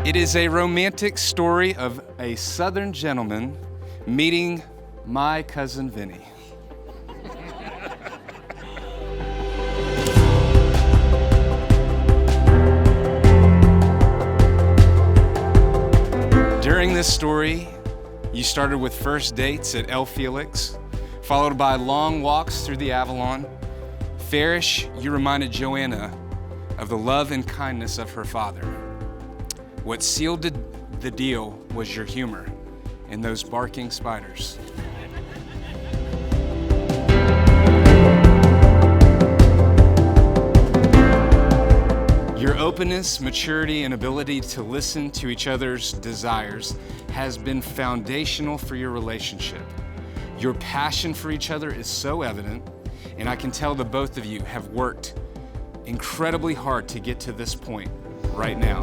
It is a romantic story of a Southern gentleman meeting my cousin Vinny. During this story, you started with first dates at El Felix, followed by long walks through the Avalon. Farrish, you reminded Joanna of the love and kindness of her father. What sealed the deal was your humor and those barking spiders. Your openness, maturity, and ability to listen to each other's desires has been foundational for your relationship. Your passion for each other is so evident, and I can tell the both of you have worked incredibly hard to get to this point right now.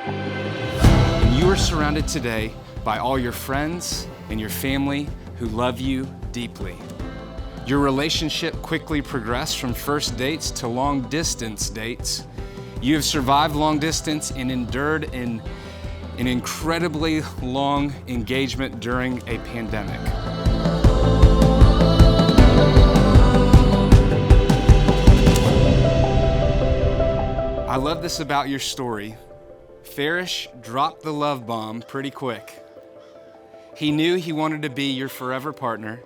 And you are surrounded today by all your friends and your family who love you deeply. Your relationship quickly progressed from first dates to long distance dates. You have survived long distance and endured an incredibly long engagement during a pandemic. I love this about your story. Farrish dropped the love bomb pretty quick. He knew he wanted to be your forever partner,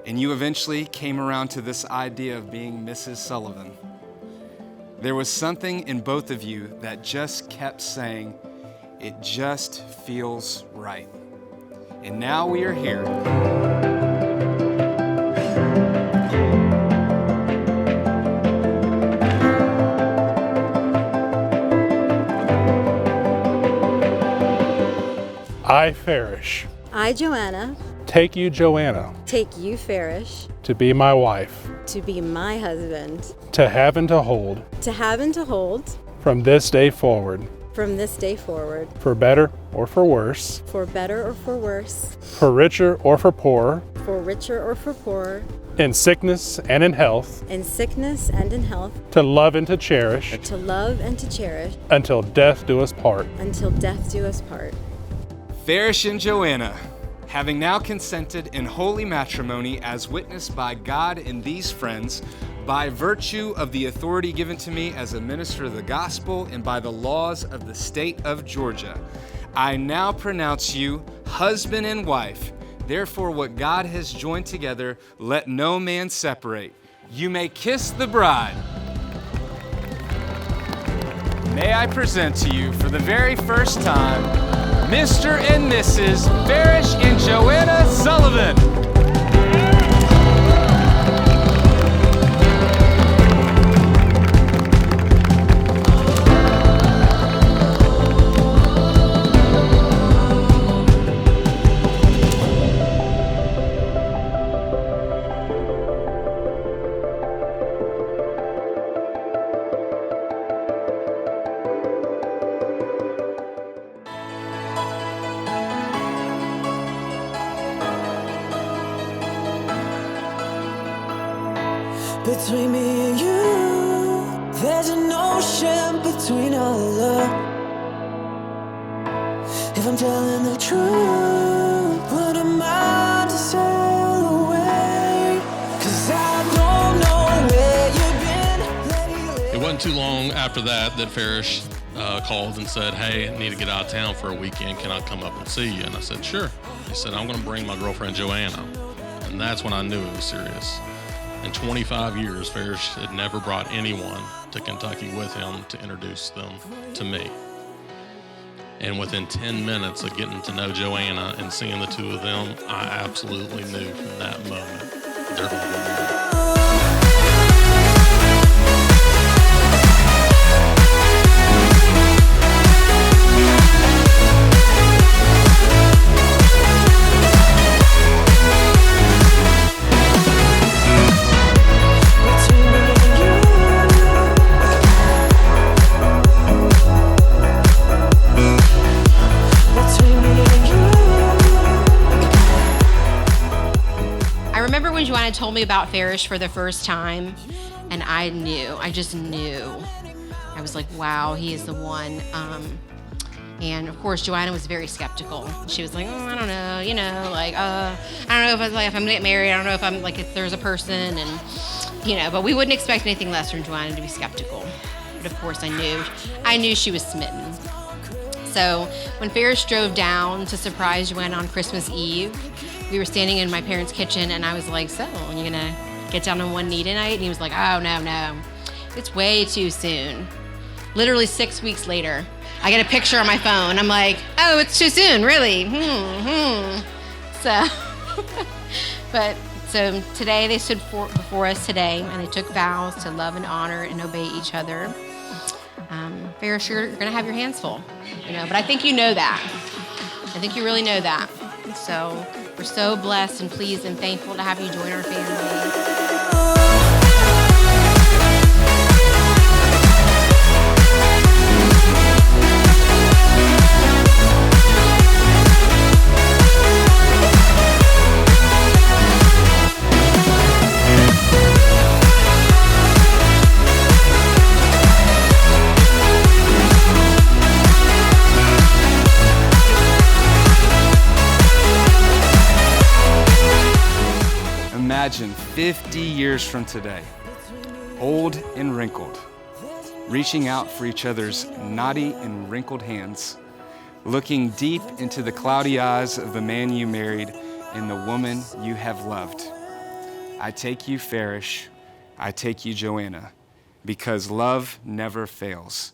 and you eventually came around to this idea of being Mrs. Sullivan. There was something in both of you that just kept saying, it just feels right. And now we are here. I, Farrish, I, Joanna, take you, Joanna, take you, Farrish, to be my wife, to be my husband, to have and to hold, from this day forward, for better or for worse, for better or for worse, for richer or for poorer, in sickness and in health, to love and to cherish, until death do us part. Farrish and Joanna, having now consented in holy matrimony as witnessed by God and these friends, by virtue of the authority given to me as a minister of the gospel and by the laws of the state of Georgia, I now pronounce you husband and wife. Therefore, what God has joined together, let no man separate. You may kiss the bride. May I present to you for the very first time, Mr. and Mrs. Farrish and Joanna Sullivan. Between me and you, there's an ocean between our love. If I'm telling the truth, what am I to sail away? 'Cause I don't know where you've been lately. It wasn't too long after that Farrish called and said, hey, I need to get out of town for a weekend. Can I come up and see you? And I said, sure. He said, I'm going to bring my girlfriend Joanna. And that's when I knew it was serious. In 25 years, Farrish had never brought anyone to Kentucky with him to introduce them to me. And within 10 minutes of getting to know Joanna and seeing the two of them, I absolutely knew from that moment they're going to get married. When Joanna told me about Farrish for the first time, and I just knew I was like, wow, he is the one. And of course, Joanna was very skeptical. She was like, oh, I don't know, I don't know if I'm gonna get married. I don't know if there's a person, and but we wouldn't expect anything less from Joanna to be skeptical. But of course, I knew she was smitten. So when Farrish drove down to surprise Joanna on Christmas Eve, we were standing in my parents' kitchen, and I was like, so, are you gonna get down on one knee tonight? And he was like, oh, no, it's way too soon. Literally 6 weeks later, I get a picture on my phone. I'm like, oh, it's too soon, really? So, so today they stood before us today, and they took vows to love and honor and obey each other. Farrish, you're gonna have your hands full, but I think you know that. I think you really know that. So we're so blessed and pleased and thankful to have you join our family. Imagine 50 years from today, old and wrinkled, reaching out for each other's knotty and wrinkled hands, looking deep into the cloudy eyes of the man you married and the woman you have loved. I take you, Farrish. I take you, Joanna, because love never fails.